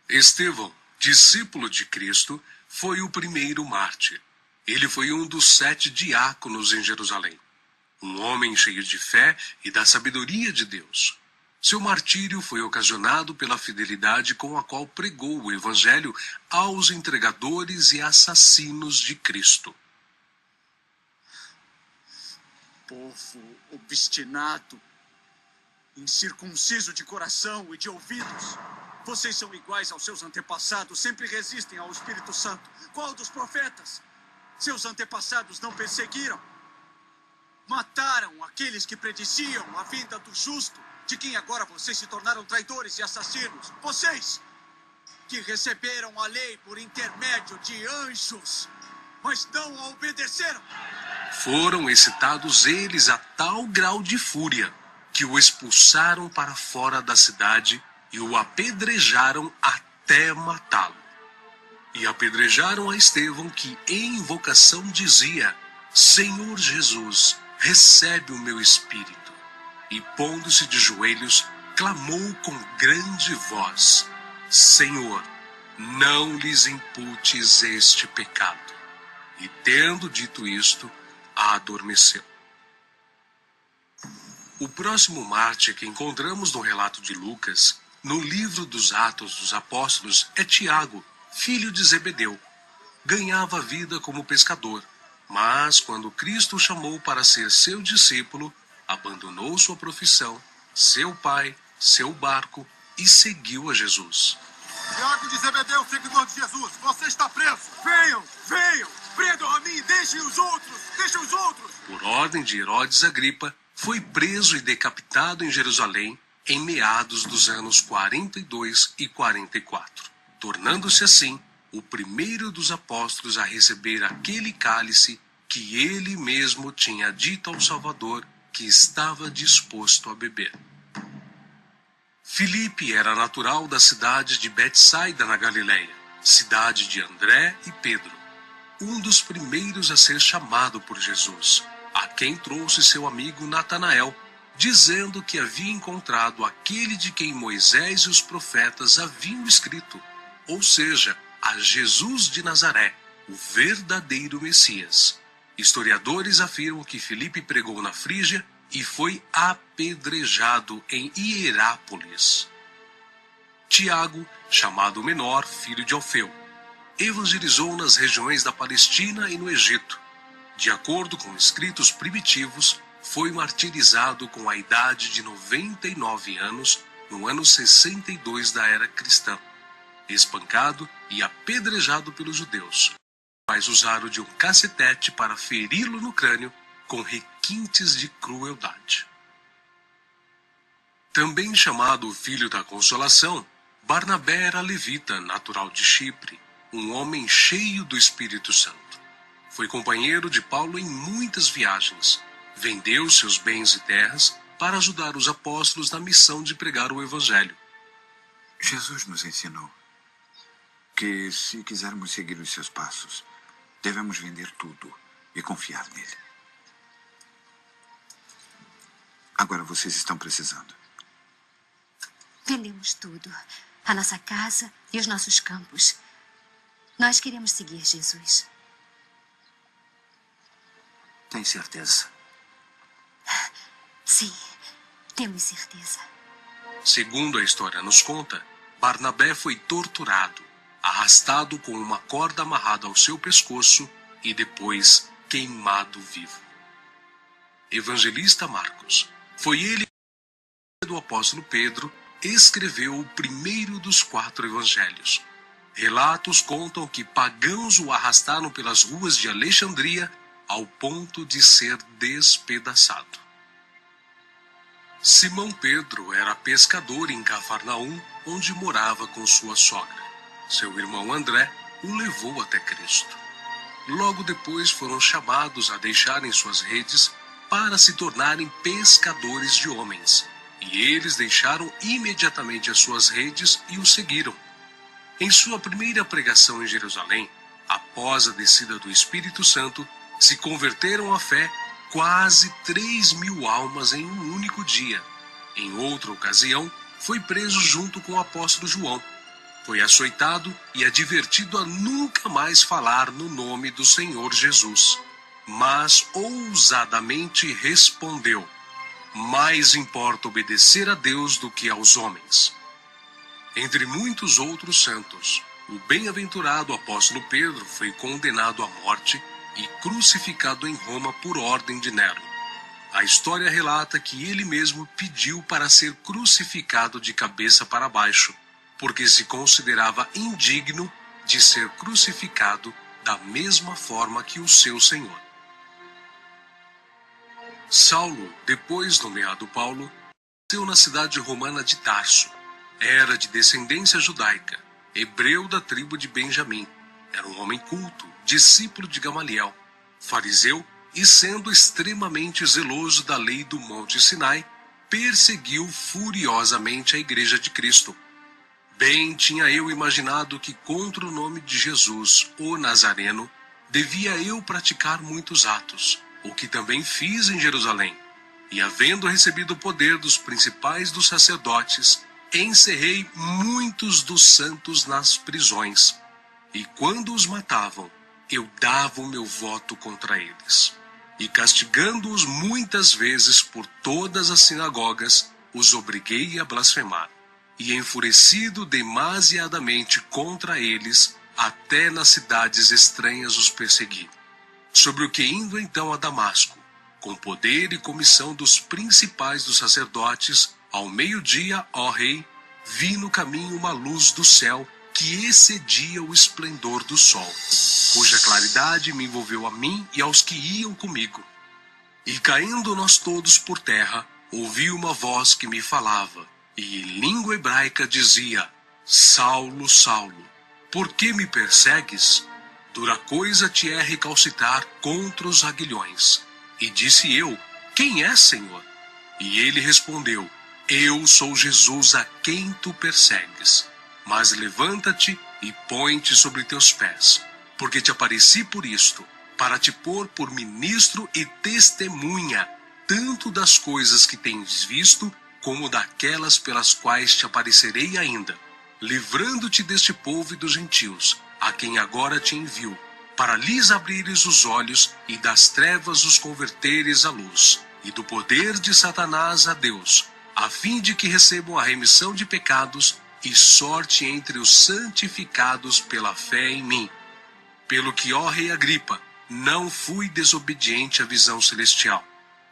Estevão, discípulo de Cristo, foi o primeiro mártir. Ele foi um dos 7 diáconos em Jerusalém. Um homem cheio de fé e da sabedoria de Deus. Seu martírio foi ocasionado pela fidelidade com a qual pregou o Evangelho aos entregadores e assassinos de Cristo. Povo obstinado, incircunciso de coração e de ouvidos. Vocês são iguais aos seus antepassados, sempre resistem ao Espírito Santo. Qual dos profetas? Seus antepassados não perseguiram? Mataram aqueles que prediciam a vinda do justo, de quem agora vocês se tornaram traidores e assassinos. Vocês, que receberam a lei por intermédio de anjos, mas não a obedeceram. Foram excitados eles a tal grau de fúria que o expulsaram para fora da cidade e o apedrejaram até matá-lo. E apedrejaram a Estevão, que em invocação dizia: Senhor Jesus, recebe o meu espírito. E pondo-se de joelhos, clamou com grande voz: Senhor, não lhes imputes este pecado. E tendo dito isto, adormeceu. O próximo mártir que encontramos no relato de Lucas, no livro dos Atos dos Apóstolos, é Tiago, filho de Zebedeu. Ganhava vida como pescador, mas quando Cristo o chamou para ser seu discípulo, abandonou sua profissão, seu pai, seu barco e seguiu a Jesus. Tiago de Zebedeu, seguidor de Jesus, você está preso. Venham, prendam a mim, deixem os outros. Por ordem de Herodes Agripa, foi preso e decapitado em Jerusalém em meados dos anos 42 e 44, tornando-se assim o primeiro dos apóstolos a receber aquele cálice que ele mesmo tinha dito ao Salvador que estava disposto a beber. Filipe era natural da cidade de Betsaida, na Galileia, cidade de André e Pedro, um dos primeiros a ser chamado por Jesus, a quem trouxe seu amigo Natanael, dizendo que havia encontrado aquele de quem Moisés e os profetas haviam escrito, ou seja, a Jesus de Nazaré, o verdadeiro Messias. Historiadores afirmam que Filipe pregou na Frígia e foi apedrejado em Hierápolis. Tiago, chamado Menor, filho de Alfeu, evangelizou nas regiões da Palestina e no Egito. De acordo com escritos primitivos, foi martirizado com a idade de 99 anos no ano 62 da era cristã, espancado e apedrejado pelos judeus, mas usaram de um cacetete para feri-lo no crânio com requintes de crueldade. Também chamado Filho da Consolação, Barnabé era levita, natural de Chipre, um homem cheio do Espírito Santo. Foi companheiro de Paulo em muitas viagens. Vendeu seus bens e terras para ajudar os apóstolos na missão de pregar o Evangelho. Jesus nos ensinou que, se quisermos seguir os seus passos, devemos vender tudo e confiar nele. Agora vocês estão precisando. Vendemos tudo. A nossa casa e os nossos campos. Nós queremos seguir Jesus. Tem certeza? Sim, temos certeza. Segundo a história nos conta, Barnabé foi torturado, arrastado com uma corda amarrada ao seu pescoço e depois queimado vivo. Evangelista Marcos, foi ele que, do apóstolo Pedro, escreveu o primeiro dos 4 evangelhos. Relatos contam que pagãos o arrastaram pelas ruas de Alexandria ao ponto de ser despedaçado. Simão Pedro era pescador em Cafarnaum, onde morava com sua sogra. Seu irmão André o levou até Cristo. Logo depois foram chamados a deixarem suas redes para se tornarem pescadores de homens, e eles deixaram imediatamente as suas redes e o seguiram. Em sua primeira pregação em Jerusalém, após a descida do Espírito Santo, se converteram à fé quase 3.000 almas em um único dia. Em outra ocasião, foi preso junto com o apóstolo João. Foi açoitado e advertido a nunca mais falar no nome do Senhor Jesus. Mas ousadamente respondeu: mais importa obedecer a Deus do que aos homens. Entre muitos outros santos, o bem-aventurado apóstolo Pedro foi condenado à morte e crucificado em Roma por ordem de Nero. A história relata que ele mesmo pediu para ser crucificado de cabeça para baixo, porque se considerava indigno de ser crucificado da mesma forma que o seu Senhor. Saulo, depois nomeado Paulo, nasceu na cidade romana de Tarso. Era de descendência judaica, hebreu da tribo de Benjamim. Era um homem culto, discípulo de Gamaliel, fariseu e, sendo extremamente zeloso da lei do Monte Sinai, perseguiu furiosamente a Igreja de Cristo. Bem tinha eu imaginado que contra o nome de Jesus, o Nazareno, devia eu praticar muitos atos, o que também fiz em Jerusalém. E, havendo recebido o poder dos principais dos sacerdotes, encerrei muitos dos santos nas prisões. E quando os matavam, eu dava o meu voto contra eles. E castigando-os muitas vezes por todas as sinagogas, os obriguei a blasfemar. E enfurecido demasiadamente contra eles, até nas cidades estranhas os persegui. Sobre o que indo então a Damasco, com poder e comissão dos principais dos sacerdotes, ao meio-dia, ó rei, vi no caminho uma luz do céu que excedia o esplendor do sol, cuja claridade me envolveu a mim e aos que iam comigo. E caindo nós todos por terra, ouvi uma voz que me falava, e em língua hebraica dizia: Saulo, Saulo, por que me persegues? Dura coisa te é recalcitrar contra os aguilhões. E disse eu: quem é, Senhor? E ele respondeu: eu sou Jesus a quem tu persegues. Mas levanta-te e põe-te sobre teus pés, porque te apareci por isto, para te pôr por ministro e testemunha, tanto das coisas que tens visto, como daquelas pelas quais te aparecerei ainda, livrando-te deste povo e dos gentios, a quem agora te envio, para lhes abrires os olhos e das trevas os converteres à luz, e do poder de Satanás a Deus, a fim de que recebam a remissão de pecados e sorte entre os santificados pela fé em mim. Pelo que, ó rei Agripa, não fui desobediente à visão celestial.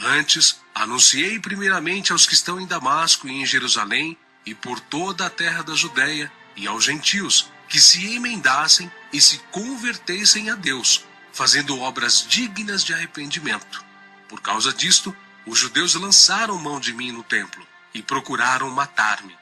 Antes, anunciei primeiramente aos que estão em Damasco e em Jerusalém, e por toda a terra da Judéia, e aos gentios, que se emendassem e se convertessem a Deus, fazendo obras dignas de arrependimento. Por causa disto, os judeus lançaram mão de mim no templo e procuraram matar-me.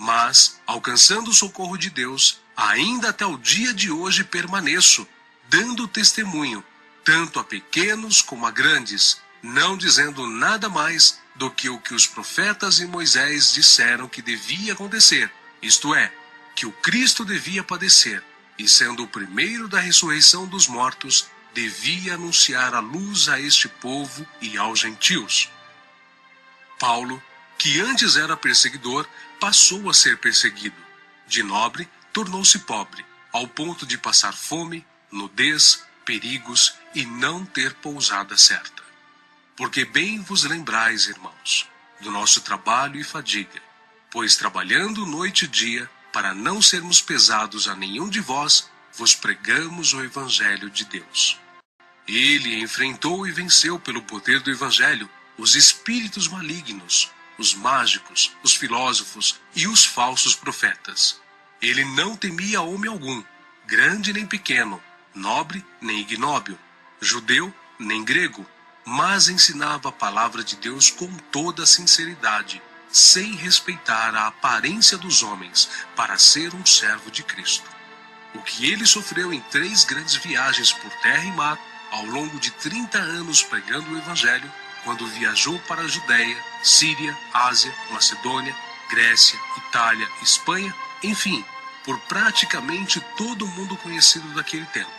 Mas, alcançando o socorro de Deus, ainda até o dia de hoje permaneço, dando testemunho, tanto a pequenos como a grandes, não dizendo nada mais do que o que os profetas e Moisés disseram que devia acontecer, isto é, que o Cristo devia padecer, e sendo o primeiro da ressurreição dos mortos, devia anunciar a luz a este povo e aos gentios. Paulo, que antes era perseguidor, passou a ser perseguido. De nobre, tornou-se pobre, ao ponto de passar fome, nudez, perigos e não ter pousada certa. Porque bem vos lembrais, irmãos, do nosso trabalho e fadiga, pois trabalhando noite e dia, para não sermos pesados a nenhum de vós, vos pregamos o Evangelho de Deus. Ele enfrentou e venceu pelo poder do Evangelho os espíritos malignos, os mágicos, os filósofos e os falsos profetas. Ele não temia homem algum, grande nem pequeno, nobre nem ignóbil, judeu nem grego, mas ensinava a palavra de Deus com toda a sinceridade, sem respeitar a aparência dos homens, para ser um servo de Cristo. O que ele sofreu em 3 grandes viagens por terra e mar, ao longo de 30 anos pregando o Evangelho, quando viajou para a Judéia, Síria, Ásia, Macedônia, Grécia, Itália, Espanha, enfim, por praticamente todo o mundo conhecido daquele tempo.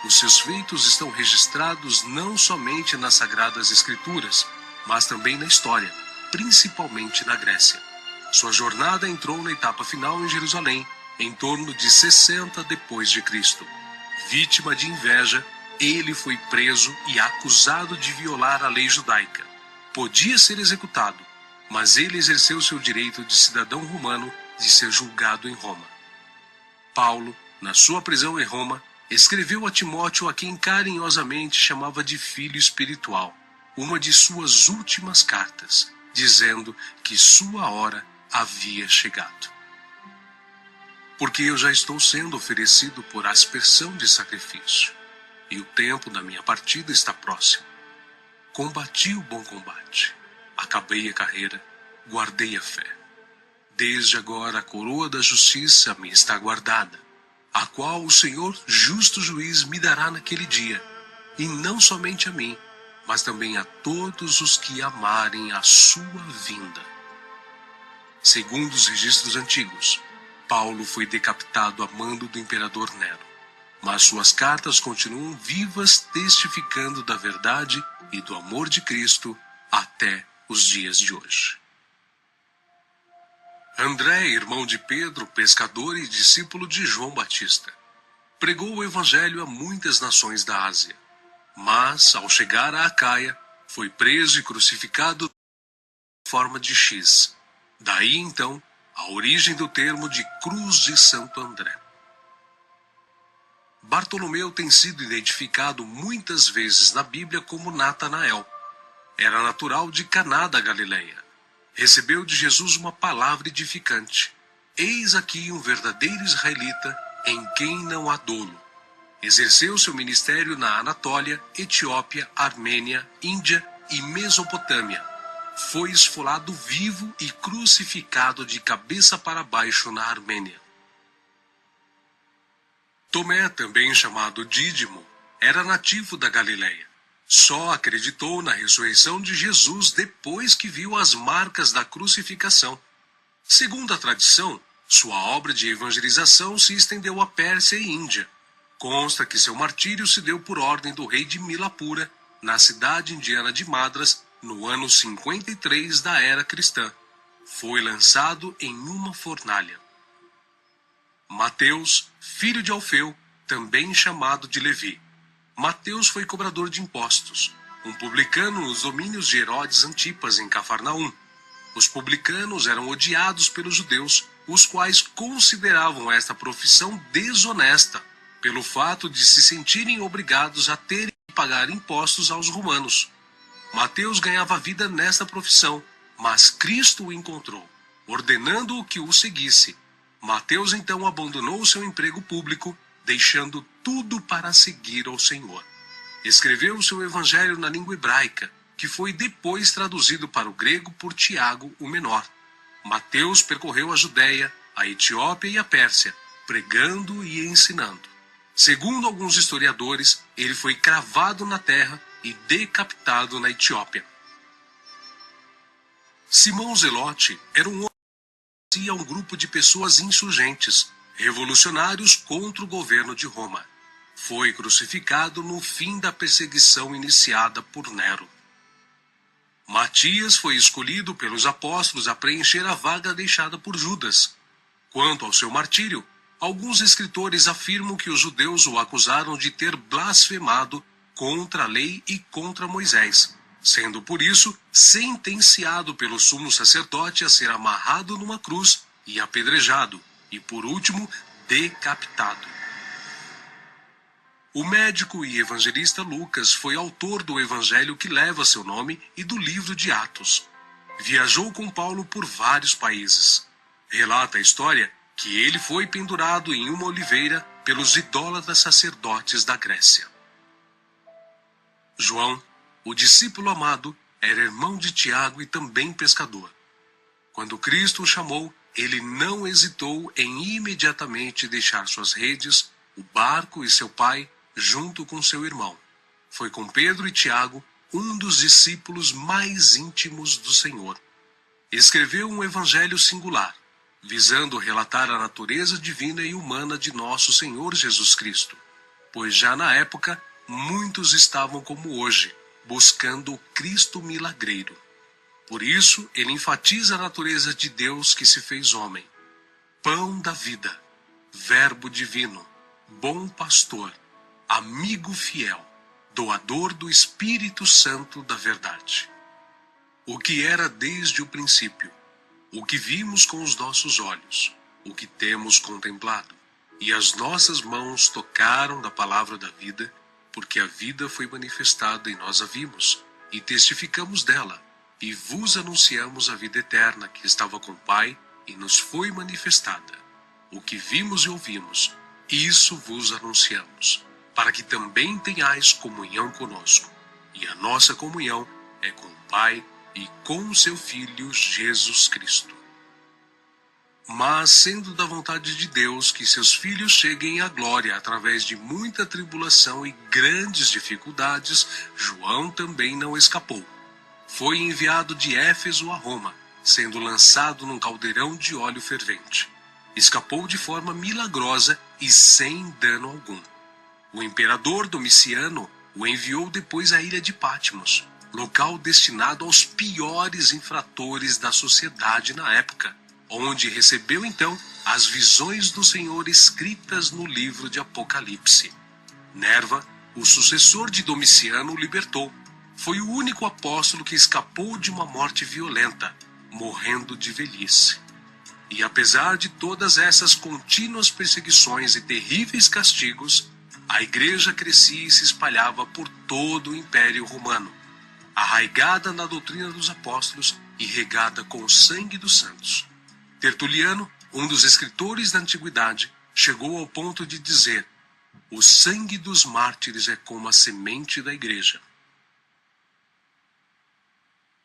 Os seus feitos estão registrados não somente nas Sagradas Escrituras, mas também na história, principalmente na Grécia. Sua jornada entrou na etapa final em Jerusalém, em torno de 60 depois de Cristo. Vítima de inveja, ele foi preso e acusado de violar a lei judaica. Podia ser executado, mas ele exerceu seu direito de cidadão romano de ser julgado em Roma. Paulo, na sua prisão em Roma, escreveu a Timóteo, a quem carinhosamente chamava de filho espiritual, uma de suas últimas cartas, dizendo que sua hora havia chegado. Porque eu já estou sendo oferecido por aspersão de sacrifício, e o tempo da minha partida está próximo. Combati o bom combate, acabei a carreira, guardei a fé. Desde agora a coroa da justiça me está guardada, a qual o Senhor, justo juiz, me dará naquele dia, e não somente a mim, mas também a todos os que amarem a sua vinda. Segundo os registros antigos, Paulo foi decapitado a mando do imperador Nero, mas suas cartas continuam vivas, testificando da verdade e do amor de Cristo até os dias de hoje. André, irmão de Pedro, pescador e discípulo de João Batista, pregou o evangelho a muitas nações da Ásia, mas, ao chegar a Acaia, foi preso e crucificado em forma de X. Daí, então, a origem do termo de Cruz de Santo André. Bartolomeu tem sido identificado muitas vezes na Bíblia como Natanael. Era natural de Caná da Galileia. Recebeu de Jesus uma palavra edificante. Eis aqui um verdadeiro israelita, em quem não há dolo. Exerceu seu ministério na Anatólia, Etiópia, Armênia, Índia e Mesopotâmia. Foi esfolado vivo e crucificado de cabeça para baixo na Armênia. Tomé, também chamado Dídimo, era nativo da Galileia. Só acreditou na ressurreição de Jesus depois que viu as marcas da crucificação. Segundo a tradição, sua obra de evangelização se estendeu à Pérsia e Índia. Consta que seu martírio se deu por ordem do rei de Milapura, na cidade indiana de Madras, no ano 53 da era cristã. Foi lançado em uma fornalha. Mateus, filho de Alfeu, também chamado de Levi. Mateus foi cobrador de impostos, um publicano nos domínios de Herodes Antipas, em Cafarnaum. Os publicanos eram odiados pelos judeus, os quais consideravam esta profissão desonesta, pelo fato de se sentirem obrigados a terem que pagar impostos aos romanos. Mateus ganhava vida nesta profissão, mas Cristo o encontrou, ordenando-o que o seguisse. Mateus então abandonou seu emprego público, deixando tudo para seguir ao Senhor. Escreveu seu evangelho na língua hebraica, que foi depois traduzido para o grego por Tiago, o menor. Mateus percorreu a Judéia, a Etiópia e a Pérsia, pregando e ensinando. Segundo alguns historiadores, ele foi cravado na terra e decapitado na Etiópia. Simão Zelote era um homem que pertencia a um grupo de pessoas insurgentes, revolucionários contra o governo de Roma. Foi crucificado no fim da perseguição iniciada por Nero. Matias foi escolhido pelos apóstolos a preencher a vaga deixada por Judas. Quanto ao seu martírio, alguns escritores afirmam que os judeus o acusaram de ter blasfemado contra a lei e contra Moisés, sendo por isso sentenciado pelo sumo sacerdote a ser amarrado numa cruz e apedrejado, e por último, decapitado. O médico e evangelista Lucas foi autor do evangelho que leva seu nome e do livro de Atos. Viajou com Paulo por vários países. Relata a história que ele foi pendurado em uma oliveira pelos idólatras sacerdotes da Grécia. João, o discípulo amado, era irmão de Tiago e também pescador. Quando Cristo o chamou, ele não hesitou em imediatamente deixar suas redes, o barco e seu pai, junto com seu irmão. Foi com Pedro e Tiago, um dos discípulos mais íntimos do Senhor. Escreveu um evangelho singular, visando relatar a natureza divina e humana de nosso Senhor Jesus Cristo, pois já na época muitos estavam como hoje, buscando o Cristo milagreiro. Por isso, ele enfatiza a natureza de Deus que se fez homem, pão da vida, Verbo divino, bom pastor, amigo fiel, doador do Espírito Santo da verdade. O que era desde o princípio, o que vimos com os nossos olhos, o que temos contemplado, e as nossas mãos tocaram da palavra da vida, porque a vida foi manifestada e nós a vimos, e testificamos dela, e vos anunciamos a vida eterna que estava com o Pai e nos foi manifestada. O que vimos e ouvimos, isso vos anunciamos, para que também tenhais comunhão conosco. E a nossa comunhão é com o Pai e com o seu Filho Jesus Cristo. Mas, sendo da vontade de Deus que seus filhos cheguem à glória através de muita tribulação e grandes dificuldades, João também não escapou. Foi enviado de Éfeso a Roma, sendo lançado num caldeirão de óleo fervente. Escapou de forma milagrosa e sem dano algum. O imperador Domiciano o enviou depois à ilha de Patmos, local destinado aos piores infratores da sociedade na época, onde recebeu então as visões do Senhor escritas no livro de Apocalipse. Nerva, o sucessor de Domiciano, o libertou. Foi o único apóstolo que escapou de uma morte violenta, morrendo de velhice. E apesar de todas essas contínuas perseguições e terríveis castigos, a igreja crescia e se espalhava por todo o Império Romano, arraigada na doutrina dos apóstolos e regada com o sangue dos santos. Tertuliano, um dos escritores da antiguidade, chegou ao ponto de dizer: o sangue dos mártires é como a semente da igreja.